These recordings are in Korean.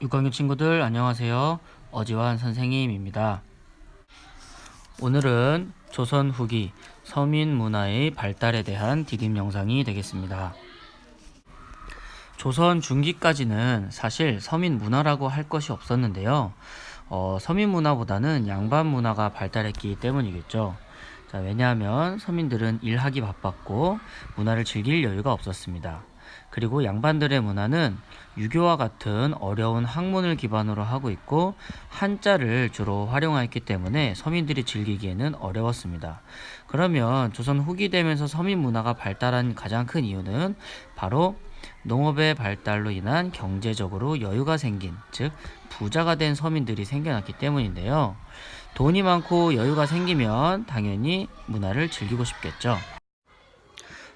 6학년 친구들 안녕하세요. 어지환 선생님입니다. 오늘은 조선 후기 서민 문화의 발달에 대한 디딤 영상이 되겠습니다. 조선 중기까지는 사실 서민 문화라고 할 것이 없었는데요. 서민 문화보다는 양반 문화가 발달했기 때문이겠죠. 자, 왜냐하면 서민들은 일하기 바빴고 문화를 즐길 여유가 없었습니다. 그리고 양반들의 문화는 유교와 같은 어려운 학문을 기반으로 하고 있고 한자를 주로 활용하였기 때문에 서민들이 즐기기에는 어려웠습니다. 그러면 조선 후기 되면서 서민 문화가 발달한 가장 큰 이유는 바로 농업의 발달로 인한 경제적으로 여유가 생긴, 즉 부자가 된 서민들이 생겨났기 때문인데요. 돈이 많고 여유가 생기면 당연히 문화를 즐기고 싶겠죠.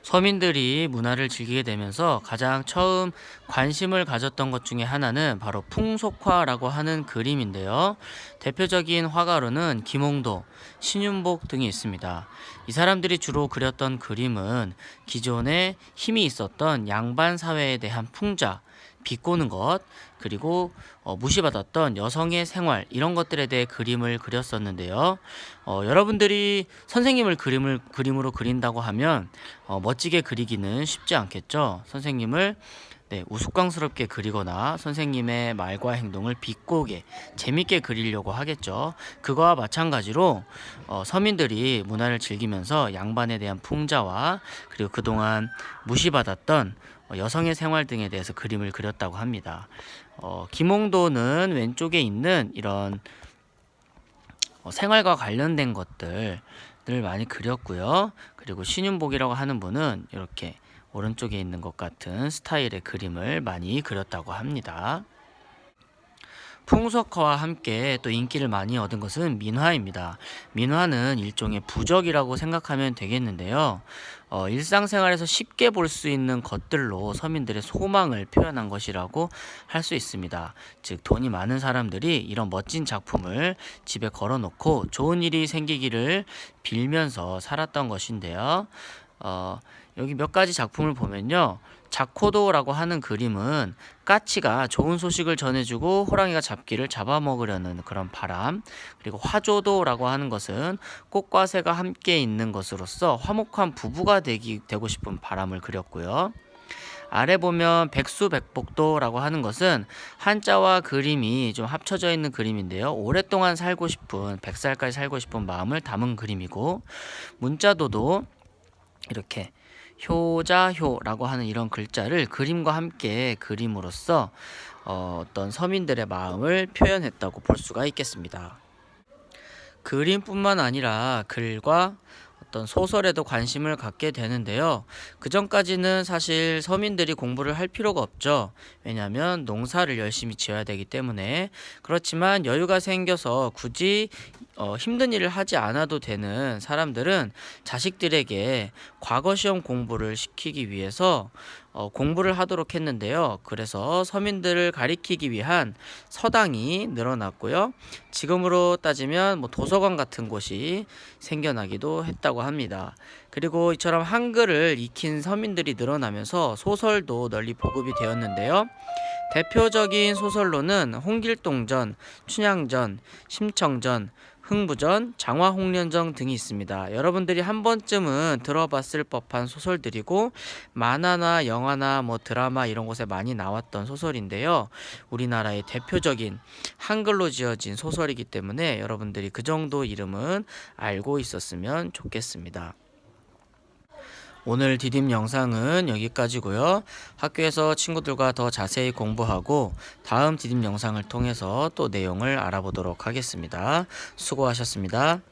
서민들이 문화를 즐기게 되면서 가장 처음 관심을 가졌던 것 중에 하나는 바로 풍속화라고 하는 그림인데요. 대표적인 화가로는 김홍도, 신윤복 등이 있습니다. 이 사람들이 주로 그렸던 그림은 기존에 힘이 있었던 양반 사회에 대한 풍자, 비꼬는 것, 그리고 무시받았던 여성의 생활, 이런 것들에 대해 그림을 그렸었는데요. 여러분들이 선생님을 그림으로 그린다고 하면 멋지게 그리기는 쉽지 않겠죠. 선생님을 우스꽝스럽게 그리거나 선생님의 말과 행동을 비꼬게 재밌게 그리려고 하겠죠. 그거와 마찬가지로 서민들이 문화를 즐기면서 양반에 대한 풍자와 그리고 그동안 무시받았던 여성의 생활 등에 대해서 그림을 그렸다고 합니다. 김홍도는 왼쪽에 있는 이런 생활과 관련된 것들을 많이 그렸고요. 그리고 신윤복이라고 하는 분은 이렇게 오른쪽에 있는 것 같은 스타일의 그림을 많이 그렸다고 합니다. 풍속화와 함께 또 인기를 많이 얻은 것은 민화입니다. 민화는 일종의 부적이라고 생각하면 되겠는데요. 일상생활에서 쉽게 볼 수 있는 것들로 서민들의 소망을 표현한 것이라고 할 수 있습니다. 즉 돈이 많은 사람들이 이런 멋진 작품을 집에 걸어놓고 좋은 일이 생기기를 빌면서 살았던 것인데요. 여기 몇 가지 작품을 보면요. 자코도라고 하는 그림은 까치가 좋은 소식을 전해주고 호랑이가 잡기를 잡아먹으려는 그런 바람, 그리고 화조도라고 하는 것은 꽃과 새가 함께 있는 것으로서 화목한 부부가 되고 싶은 바람을 그렸고요. 아래 보면 백수백복도라고 하는 것은 한자와 그림이 좀 합쳐져 있는 그림인데요. 오랫동안 살고 싶은, 100살까지 살고 싶은 마음을 담은 그림이고, 문자도도 이렇게 효자효라고 하는 이런 글자를 그림과 함께 그림으로써 어떤 서민들의 마음을 표현했다고 볼 수가 있겠습니다. 그림뿐만 아니라 글과 어떤 소설에도 관심을 갖게 되는데요. 그 전까지는 사실 서민들이 공부를 할 필요가 없죠. 왜냐하면 농사를 열심히 지어야 되기 때문에. 그렇지만 여유가 생겨서 굳이 힘든 일을 하지 않아도 되는 사람들은 자식들에게 과거 시험 공부를 시키기 위해서 공부를 하도록 했는데요. 그래서 서민들을 가리키기 위한 서당이 늘어났고요. 지금으로 따지면 도서관 같은 곳이 생겨나기도 했다고 합니다. 그리고 이처럼 한글을 익힌 서민들이 늘어나면서 소설도 널리 보급이 되었는데요. 대표적인 소설로는 홍길동전, 춘향전, 심청전, 흥부전, 장화홍련전 등이 있습니다. 여러분들이 한 번쯤은 들어봤을 법한 소설들이고 만화나 영화나 드라마 이런 곳에 많이 나왔던 소설인데요. 우리나라의 대표적인 한글로 지어진 소설이기 때문에 여러분들이 그 정도 이름은 알고 있었으면 좋겠습니다. 오늘 디딤 영상은 여기까지고요. 학교에서 친구들과 더 자세히 공부하고 다음 디딤 영상을 통해서 또 내용을 알아보도록 하겠습니다. 수고하셨습니다.